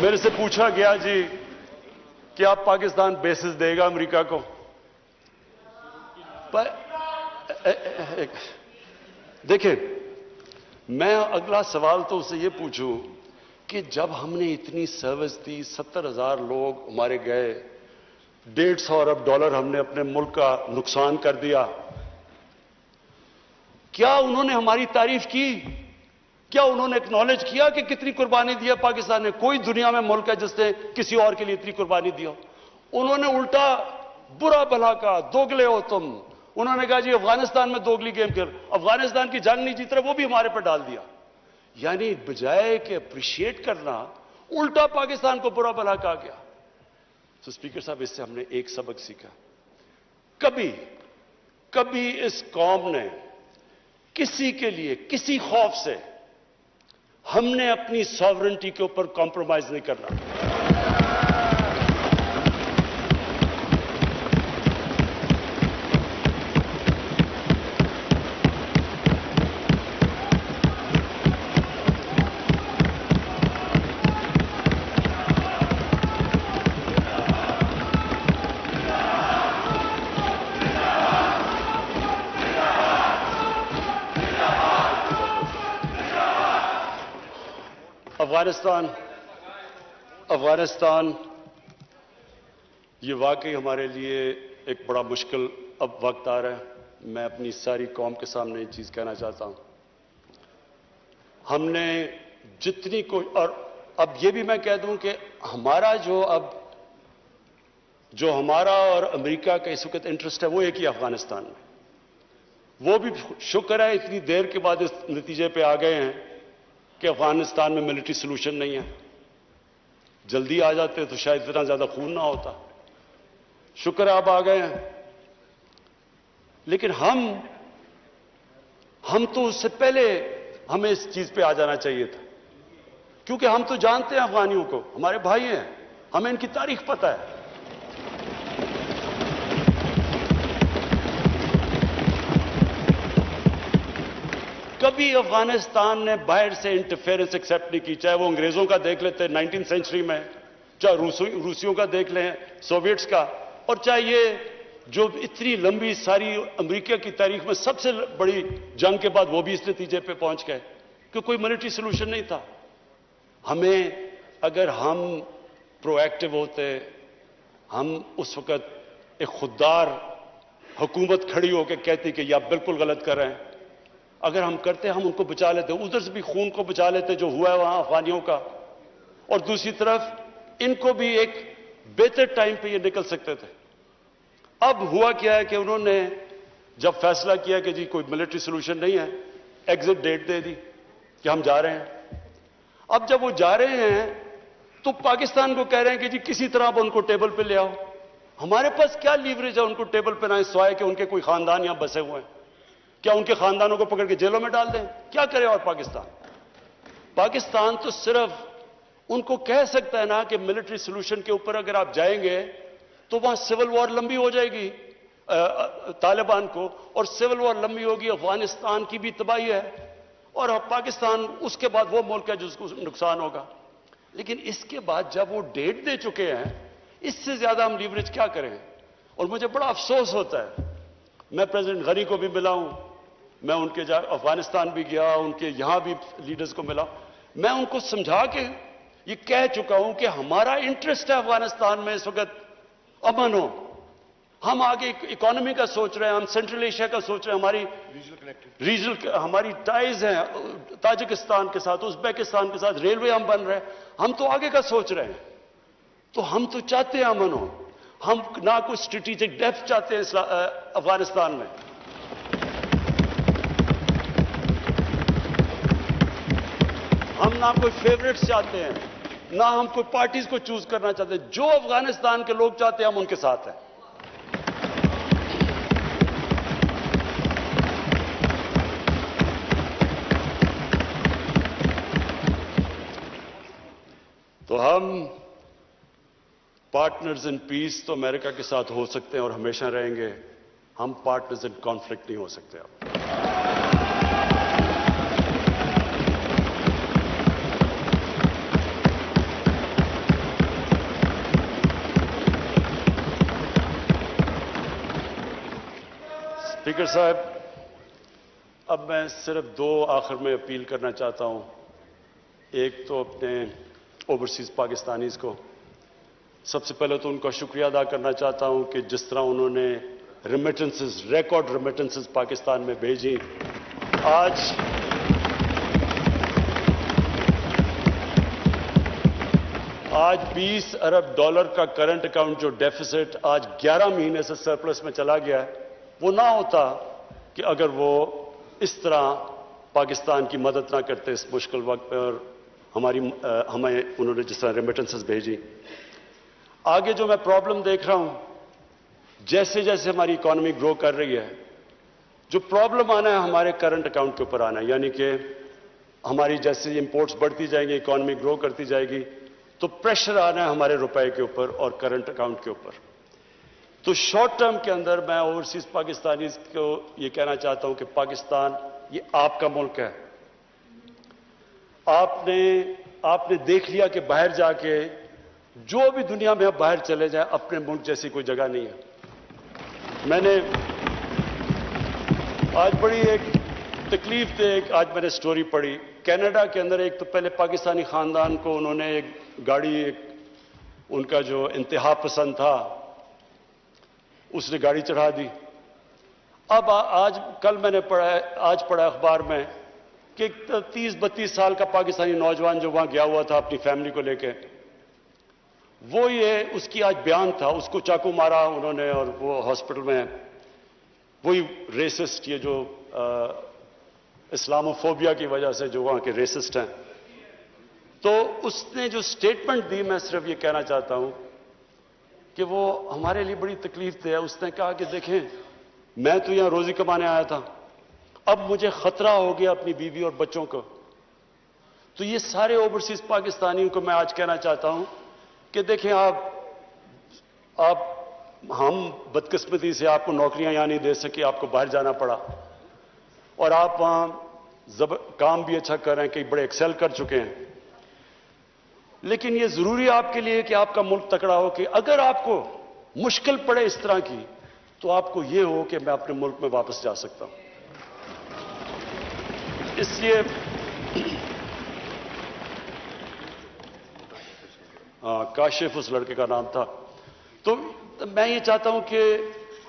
मेरे से पूछा गया जी कि आप पाकिस्तान बेसिस देगा अमेरिका को, पर देखिए, मैं अगला सवाल तो उससे ये पूछूं कि जब हमने इतनी सर्विस दी, 70,000 लोग हमारे गए, $150 अरब हमने अपने मुल्क का नुकसान कर दिया, क्या उन्होंने हमारी तारीफ की? क्या उन्होंने एक्नॉलेज किया कि कितनी कुर्बानी दी है पाकिस्तान ने? कोई दुनिया में मुल्क है जिसने किसी और के लिए इतनी कुर्बानी दी हो? उन्होंने उल्टा बुरा भला कहा, दोगले हो तुम। उन्होंने कहा जी अफगानिस्तान में दोगली गेम खेल, अफगानिस्तान की जंग नहीं जीत रहे, वो भी हमारे पर डाल दिया। यानी बजाय कि अप्रिशिएट करना, उल्टा पाकिस्तान को बुरा भला कहा गया। तो स्पीकर साहब, इससे हमने एक सबक सीखा, कभी इस कौम ने किसी के लिए, किसी खौफ से, हमने अपनी सॉवरेनिटी के ऊपर कॉम्प्रोमाइज नहीं करना। अफगानिस्तान ये वाकई हमारे लिए एक बड़ा मुश्किल अब वक्त आ रहा है। मैं अपनी सारी कौम के सामने एक चीज कहना चाहता हूं, हमने जितनी और अब ये भी मैं कह दूं कि हमारा जो हमारा और अमेरिका का इस वक्त इंटरेस्ट है वो एक ही अफगानिस्तान में। वो भी शुक्र है इतनी देर के बाद इस नतीजे पे आ गए हैं कि अफगानिस्तान में मिलिट्री सोल्यूशन नहीं है। जल्दी आ जाते तो शायद इतना ज्यादा खून ना होता। शुक्र है आप आ गए हैं। लेकिन हम तो उससे पहले हमें इस चीज पे आ जाना चाहिए था, क्योंकि हम तो जानते हैं अफगानियों को, हमारे भाई हैं, हमें इनकी तारीख पता है। कभी अफगानिस्तान ने बाहर से इंटरफेरेंस एक्सेप्ट नहीं की, चाहे वो अंग्रेजों का देख लेते 19th सेंचुरी में, चाहे रूसियों का देख लें, सोवियट्स का, और चाहे ये जो इतनी लंबी सारी अमेरिका की तारीख में सबसे बड़ी जंग के बाद वो भी इस नतीजे पे पहुंच गए कि कोई मिलिट्री सोल्यूशन नहीं था। हमें, अगर हम प्रोएक्टिव होते, हम उस वक्त एक खुददार हुकूमत खड़ी होकर कहती कि आप बिल्कुल गलत कर रहे हैं, अगर हम करते, हम उनको बचा लेते, उधर से भी खून को बचा लेते जो हुआ है वहां अफगानियों का, और दूसरी तरफ इनको भी एक बेहतर टाइम पे ये निकल सकते थे। अब हुआ क्या है कि उन्होंने जब फैसला किया कि जी कोई मिलिट्री सोल्यूशन नहीं है, एग्जिट डेट दे दी कि हम जा रहे हैं। अब जब वो जा रहे हैं तो पाकिस्तान को कह रहे हैं कि जी किसी तरह आप उनको टेबल पे ले आओ। हमारे पास क्या लीवरेज है उनको टेबल पे ना, सिवाय कि उनके कोई खानदान यहां बसे हुए हैं? क्या उनके खानदानों को पकड़ के जेलों में डाल दें? क्या करे? और पाकिस्तान तो सिर्फ उनको कह सकता है ना कि मिलिट्री सोल्यूशन के ऊपर अगर आप जाएंगे तो वहां सिविल वॉर लंबी हो जाएगी तालिबान को, और सिविल वॉर लंबी होगी, अफगानिस्तान की भी तबाही है, और पाकिस्तान उसके बाद वो मुल्क है जिसको नुकसान होगा। लेकिन इसके बाद जब वो डेट दे चुके हैं, इससे ज्यादा हम लीवरेज क्या करें? और मुझे बड़ा अफसोस होता है, मैं प्रेसिडेंट गनी को भी मिला हूं, मैं उनके अफगानिस्तान भी गया, उनके यहां भी लीडर्स को मिला, मैं उनको समझा के ये कह चुका हूं कि हमारा इंटरेस्ट है अफगानिस्तान में इस वक्त अमन हो। हम आगे इकोनॉमी का सोच रहे हैं, हम सेंट्रल एशिया का सोच रहे हैं, हमारी रीजनल हमारी टाइज हैं ताजिकिस्तान के साथ, उज्बेकिस्तान के साथ, रेलवे हम बन रहे हैं, हम तो आगे का सोच रहे हैं। तो हम तो चाहते हैं अमन हो, हम ना कोई स्ट्रेटेजिक डेप्थ चाहते हैं अफगानिस्तान में। हम ना कोई फेवरेट्स चाहते हैं, ना हम कोई पार्टीज को चूज करना चाहते। जो अफगानिस्तान के लोग चाहते हैं हम उनके साथ हैं। तो हम पार्टनर्स इन पीस तो अमेरिका के साथ हो सकते हैं और हमेशा रहेंगे, हम पार्टनर्स इन कॉन्फ्लिक्ट नहीं हो सकते। अब स्पीकर साहब, अब मैं सिर्फ दो आखिर में अपील करना चाहता हूं। एक तो अपने ओवरसीज पाकिस्तानीज को, सबसे पहले तो उनका शुक्रिया अदा करना चाहता हूं कि जिस तरह उन्होंने रेमिटेंसेस, रिकॉर्ड रेमिटेंसेस पाकिस्तान में भेजी। आज 20 अरब डॉलर का करंट अकाउंट जो डेफिसिट आज 11 महीने से सरप्लस में चला गया है, वो ना होता कि अगर वो इस तरह पाकिस्तान की मदद ना करते इस मुश्किल वक्त पे, और हमें उन्होंने जिस तरह रेमिटेंसेस भेजी। आगे जो मैं प्रॉब्लम देख रहा हूं, जैसे जैसे हमारी इकोनॉमी ग्रो कर रही है, जो प्रॉब्लम आना है हमारे करंट अकाउंट के ऊपर आना है, यानी कि हमारी जैसे इंपोर्ट्स बढ़ती जाएंगी, इकोनॉमी ग्रो करती जाएगी, तो प्रेशर आना है हमारे रुपए के ऊपर और करंट अकाउंट के ऊपर। तो शॉर्ट टर्म के अंदर मैं ओवरसीज पाकिस्तानीज को ये कहना चाहता हूं कि पाकिस्तान ये आपका मुल्क है। आपने देख लिया कि बाहर जाके जो भी दुनिया में आप बाहर चले जाएं, अपने मुल्क जैसी कोई जगह नहीं है। मैंने आज बड़ी एक तकलीफ थे, आज मैंने स्टोरी पढ़ी कनाडा के अंदर। एक तो पहले पाकिस्तानी खानदान को उन्होंने एक गाड़ी, उनका जो इंतहा पसंद था, उसने गाड़ी चढ़ा दी। अब कल मैंने आज पढ़ा अखबार में कि 30-32 साल का पाकिस्तानी नौजवान जो वहां गया हुआ था अपनी फैमिली को लेके, उसकी आज बयान था, उसको चाकू मारा उन्होंने और वो हॉस्पिटल में। वही रेसिस्ट, ये जो इस्लामोफोबिया की वजह से जो वहां के रेसिस्ट हैं, तो उसने जो स्टेटमेंट दी, मैं सिर्फ ये कहना चाहता हूं कि वो हमारे लिए बड़ी तकलीफ दे। उसने कहा कि देखें, मैं तो यहां रोजी कमाने आया था, अब मुझे खतरा हो गया अपनी बीवी और बच्चों को। तो ये सारे ओवरसीज पाकिस्तानियों को मैं आज कहना चाहता हूं कि देखें, हम बदकिस्मती से आपको नौकरियां यहां नहीं दे सके, आपको बाहर जाना पड़ा, और आप वहां काम भी अच्छा कर रहे हैं, कई बड़े एक्सेल कर चुके हैं। लेकिन यह जरूरी है आपके लिए कि आपका मुल्क तकड़ा हो, कि अगर आपको मुश्किल पड़े इस तरह की, तो आपको यह हो कि मैं अपने मुल्क में वापस जा सकता हूं। इसलिए काशिफ उस लड़के का नाम था। तो मैं ये चाहता हूं कि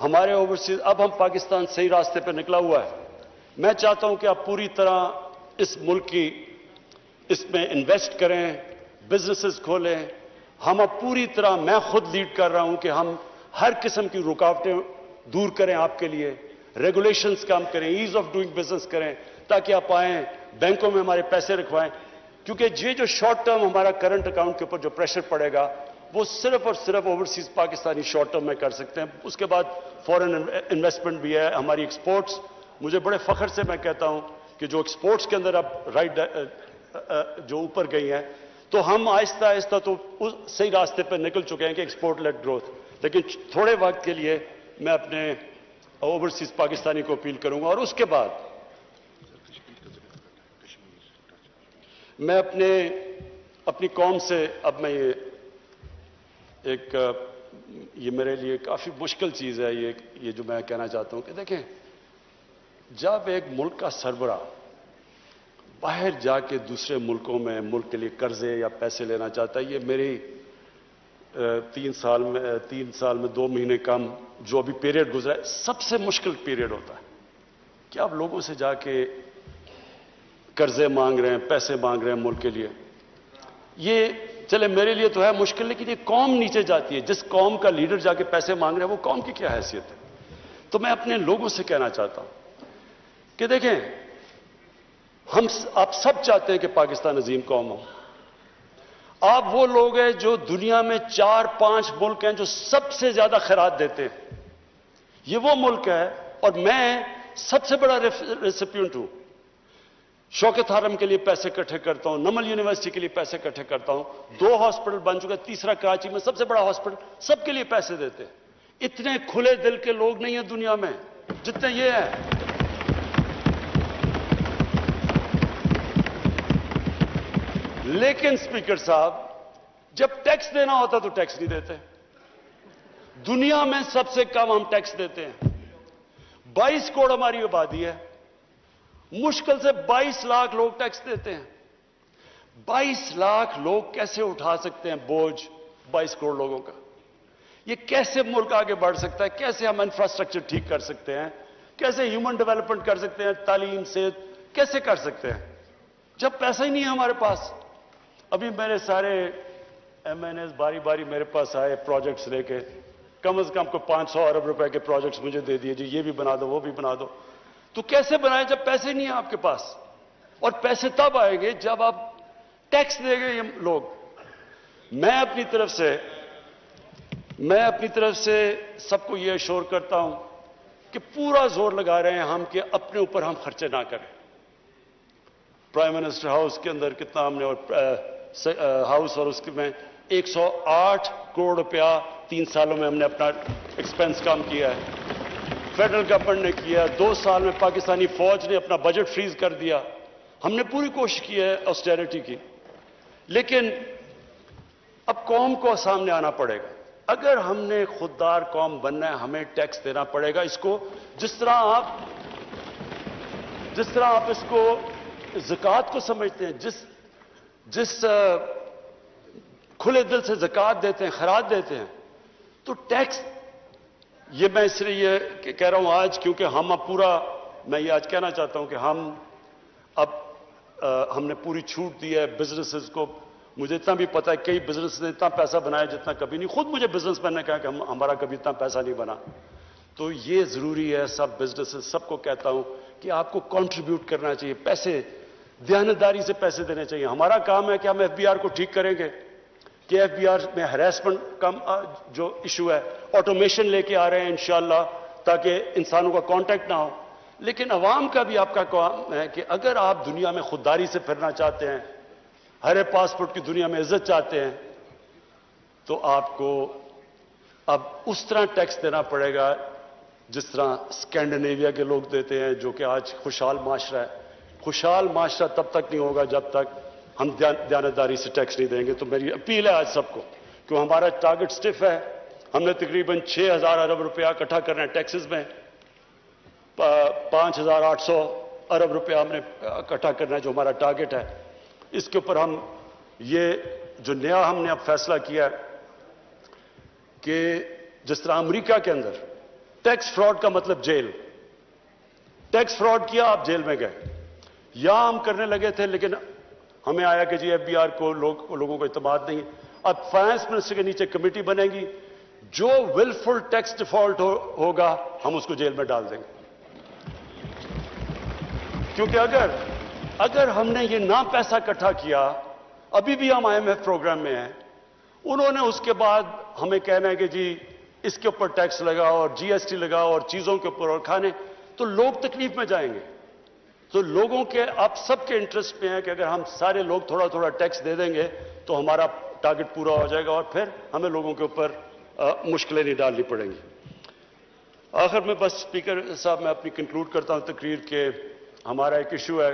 हमारे ओवरसीज, अब हम पाकिस्तान सही रास्ते पर निकला हुआ है। मैं चाहता हूं कि आप पूरी तरह इस मुल्क की इसमें इन्वेस्ट करें, बिजनेसेस खोलें। हम अब पूरी तरह, मैं खुद लीड कर रहा हूं कि हम हर किस्म की रुकावटें दूर करें आपके लिए, रेगुलेशंस कम करें, ईज ऑफ डूइंग बिजनेस करें, ताकि आप आएं, बैंकों में हमारे पैसे रखवाएं। क्योंकि ये जो शॉर्ट टर्म हमारा करंट अकाउंट के ऊपर जो प्रेशर पड़ेगा, वो सिर्फ और सिर्फ ओवरसीज पाकिस्तानी शॉर्ट टर्म में कर सकते हैं। उसके बाद फॉरेन इन्वेस्टमेंट भी है, हमारी एक्सपोर्ट्स। मुझे बड़े फख्र से मैं कहता हूं कि जो एक्सपोर्ट्स के अंदर अब जो ऊपर गई हैं, तो हम आहिस्ता आहिस्ता तो उस सही रास्ते पर निकल चुके हैं कि एक्सपोर्ट लेड ग्रोथ। लेकिन थोड़े वक्त के लिए मैं अपने ओवरसीज पाकिस्तानी को अपील करूंगा, और उसके बाद मैं अपनी कौम से, अब मैं ये मेरे लिए काफी मुश्किल चीज है ये जो मैं कहना चाहता हूं कि देखें, जब एक मुल्क का सरबराह बाहर जाके दूसरे मुल्कों में मुल्क के लिए कर्जे या पैसे लेना चाहता है, ये मेरी 3 साल में 2 महीने कम जो अभी पीरियड गुजरा है, सबसे मुश्किल पीरियड होता है कि आप लोगों से जाके कर्जे मांग रहे हैं, पैसे मांग रहे हैं मुल्क के लिए। ये चले मेरे लिए तो है मुश्किल, लेकिन ये कौम नीचे जाती है। जिस कौम का लीडर जाके पैसे मांग रहे हैं, वो कौम की क्या हैसियत है? तो मैं अपने लोगों से कहना चाहता हूं कि देखें, आप सब चाहते हैं कि पाकिस्तान अजीम कौम हो। आप वो लोग हैं जो दुनिया में 4-5 मुल्क हैं जो सबसे ज्यादा खैरात देते हैं। ये वो मुल्क है, और मैं सबसे बड़ा रेसिपिएंट हूं। शौकत हरम के लिए पैसे इकट्ठे करता हूं, नमल यूनिवर्सिटी के लिए पैसे इकट्ठे करता हूं, 2 हॉस्पिटल बन चुके, तीसरा कराची में सबसे बड़ा हॉस्पिटल, सबके लिए पैसे देते हैं। इतने खुले दिल के लोग नहीं है दुनिया में जितने ये हैं। लेकिन स्पीकर साहब, जब टैक्स देना होता तो टैक्स नहीं देते। दुनिया में सबसे कम हम टैक्स देते हैं। 22 करोड़ हमारी आबादी है, मुश्किल से 22 लाख लोग टैक्स देते हैं। 22 लाख लोग कैसे उठा सकते हैं बोझ 22 करोड़ लोगों का? ये कैसे मुल्क आगे बढ़ सकता है? कैसे हम इंफ्रास्ट्रक्चर ठीक कर सकते हैं? कैसे ह्यूमन डेवलपमेंट कर सकते हैं? तालीम से कैसे कर सकते हैं जब पैसा ही नहीं है हमारे पास? अभी मेरे सारे MNAs बारी बारी मेरे पास आए प्रोजेक्ट्स लेके, कम से कम को 500 अरब रुपए के प्रोजेक्ट्स मुझे दे दिए, जी ये भी बना दो वो भी बना दो। तो कैसे बनाए जब पैसे नहीं है आपके पास? और पैसे तब आएंगे जब आप टैक्स देंगे ये लोग। मैं अपनी तरफ से सबको ये अश्योर करता हूं कि पूरा जोर लगा रहे हैं हम कि अपने ऊपर हम खर्चे ना करें। प्राइम मिनिस्टर हाउस के अंदर कितना हमने, और हाउस और उसके में 108 करोड़ रुपया 3 सालों में हमने अपना एक्सपेंस कम किया है। फेडरल गवर्नमेंट ने किया। 2 साल में पाकिस्तानी फौज ने अपना बजट फ्रीज कर दिया। हमने पूरी कोशिश की है ऑस्टेरिटी की, लेकिन अब कौम को सामने आना पड़ेगा। अगर हमने खुददार कौम बनना है, हमें टैक्स देना पड़ेगा। इसको जिस तरह आप इसको ज़कात को समझते हैं, जिस खुले दिल से ज़कात देते हैं, खैरात देते हैं, तो टैक्स, ये मैं इसलिए ये कह रहा हूं आज क्योंकि हम अब पूरा, मैं ये आज कहना चाहता हूं कि हमने पूरी छूट दी है बिजनेसेस को। मुझे इतना भी पता है कई बिजनेस ने इतना पैसा बनाया जितना कभी नहीं। खुद मुझे बिजनेसमैन ने कहा कि हमारा कभी इतना पैसा नहीं बना। तो ये जरूरी है, सब बिजनेसेस सबको कहता हूं कि आपको कंट्रीब्यूट करना चाहिए, पैसे दयानतदारी से पैसे देने चाहिए। हमारा काम है कि हम FBR को ठीक करेंगे कि FBR में हैरेसमेंट कम, जो इशू है ऑटोमेशन लेके आ रहे हैं इंशाअल्लाह, ताकि इंसानों का कांटेक्ट ना हो। लेकिन अवाम का भी आपका काम है कि अगर आप दुनिया में खुददारी से फिरना चाहते हैं, हरे पासपोर्ट की दुनिया में इज्जत चाहते हैं, तो आपको अब उस तरह टैक्स देना पड़ेगा जिस तरह स्कैंडिनेविया के लोग देते हैं, जो कि आज खुशहाल माशरा है। खुशहाल माशरा तब तक नहीं होगा जब तक हम दयानतदारी से टैक्स नहीं देंगे। तो मेरी अपील है आज सबको, क्यों हमारा टारगेट स्टिफ है। हमने तकरीबन 6000 अरब रुपया इकट्ठा करना है टैक्सेस में, 5800 अरब रुपया हमने इकट्ठा करना है, जो हमारा टारगेट है। इसके ऊपर हम ये जो नया हमने अब फैसला किया है कि जिस तरह अमेरिका के अंदर टैक्स फ्रॉड का मतलब जेल, टैक्स फ्रॉड किया आप जेल में गए। यहां हम करने लगे थे, लेकिन हमें आया कि जी FBR को लोगों को इत्मीनान नहीं। अब फाइनेंस मिनिस्टर के नीचे कमेटी बनेगी, जो विलफुल टैक्स डिफॉल्ट होगा हम उसको जेल में डाल देंगे। क्योंकि अगर हमने ये ना पैसा इकट्ठा किया, अभी भी हम IMF प्रोग्राम में हैं, उन्होंने उसके बाद हमें कहना है कि जी इसके ऊपर टैक्स लगाओ और GST लगाओ और चीजों के ऊपर और खाने, तो लोग तकलीफ में जाएंगे। तो लोगों के, आप सबके इंटरेस्ट में है कि अगर हम सारे लोग थोड़ा थोड़ा टैक्स दे देंगे तो हमारा टारगेट पूरा हो जाएगा और फिर हमें लोगों के ऊपर मुश्किलें नहीं डालनी पड़ेंगी। आखिर में बस स्पीकर साहब, मैं अपनी कंक्लूड करता हूं तकरीर के, हमारा एक इशू है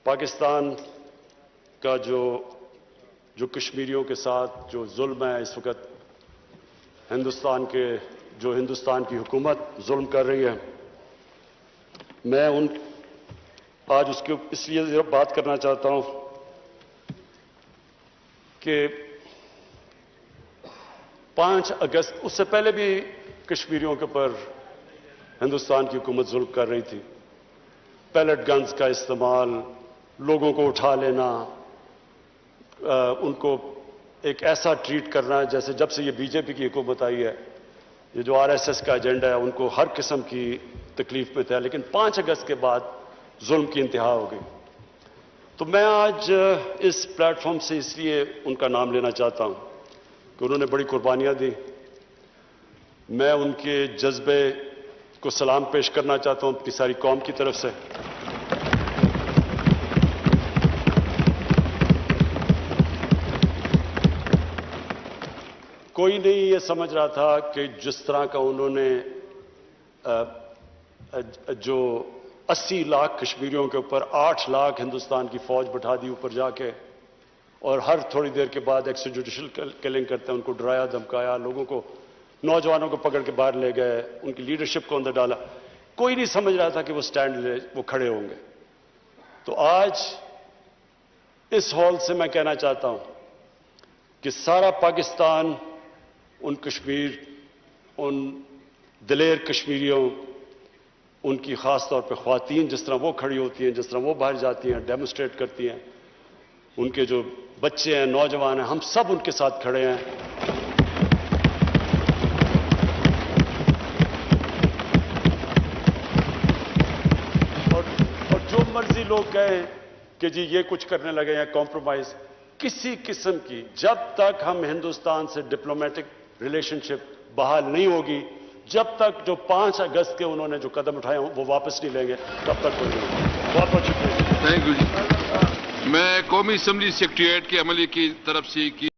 पाकिस्तान का जो कश्मीरियों के साथ जो जुल्म है इस वक्त, हिंदुस्तान की हुकूमत जुल्म कर रही है। मैं आज उसके इसलिए बात करना चाहता हूं कि 5 अगस्त, उससे पहले भी कश्मीरियों के ऊपर हिंदुस्तान की हुकूमत जुल्म कर रही थी। पैलेट गन्स का इस्तेमाल, लोगों को उठा लेना, उनको एक ऐसा ट्रीट करना जैसे जब से ये BJP की हुकूमत आई है, ये जो RSS का एजेंडा है, उनको हर किस्म की तकलीफ में था। लेकिन 5 अगस्त के बाद जुल्म की इंतहा हो गई। तो मैं आज इस प्लेटफॉर्म से इसलिए उनका नाम लेना चाहता हूं कि उन्होंने बड़ी कुर्बानियां दी। मैं उनके जज्बे को सलाम पेश करना चाहता हूं अपनी सारी कौम की तरफ से। कोई नहीं ये समझ रहा था कि जिस तरह का उन्होंने जो 80 लाख कश्मीरियों के ऊपर 8 लाख हिंदुस्तान की फौज बैठा दी ऊपर जाके, और हर थोड़ी देर के बाद एक्स्ट्रा जुडिशियल किलिंग करते हैं, उनको डराया धमकाया, लोगों को نوجوانوں کو پکڑ کے باہر لے گئے, ان کی لیڈرشپ کو اندر ڈالا. کوئی نہیں سمجھ رہا تھا کہ وہ سٹینڈ وہ کھڑے ہوں گے. تو آج اس ہال سے میں کہنا چاہتا ہوں کہ سارا پاکستان ان کشمیر, ان دلیر کشمیریوں, ان کی خاص طور پہ خواتین جس طرح وہ کھڑی ہوتی ہیں, جس طرح وہ باہر جاتی ہیں, ڈیمونسٹریٹ کرتی ہیں, ان کے جو بچے ہیں, نوجوان ہیں, ہم سب ان کے ساتھ کھڑے ہیں. اور جو مرضی لوگ کہیں کہ جی یہ کچھ کرنے لگے ہیں کمپرومائز, کسی قسم کی, جب تک ہم ہندوستان سے ڈپلومیٹک ریلیشن شپ بحال نہیں ہوگی, جب تک جو 5 اگست کے انہوں نے جو قدم اٹھائے ہوں وہ واپس نہیں لیں گے, تب تک کوئی نہیں. بہت بہت شکریہ. تھینک یو جی. میں قومی اسمبلی سیکریٹریٹ کے عملے کی طرف سے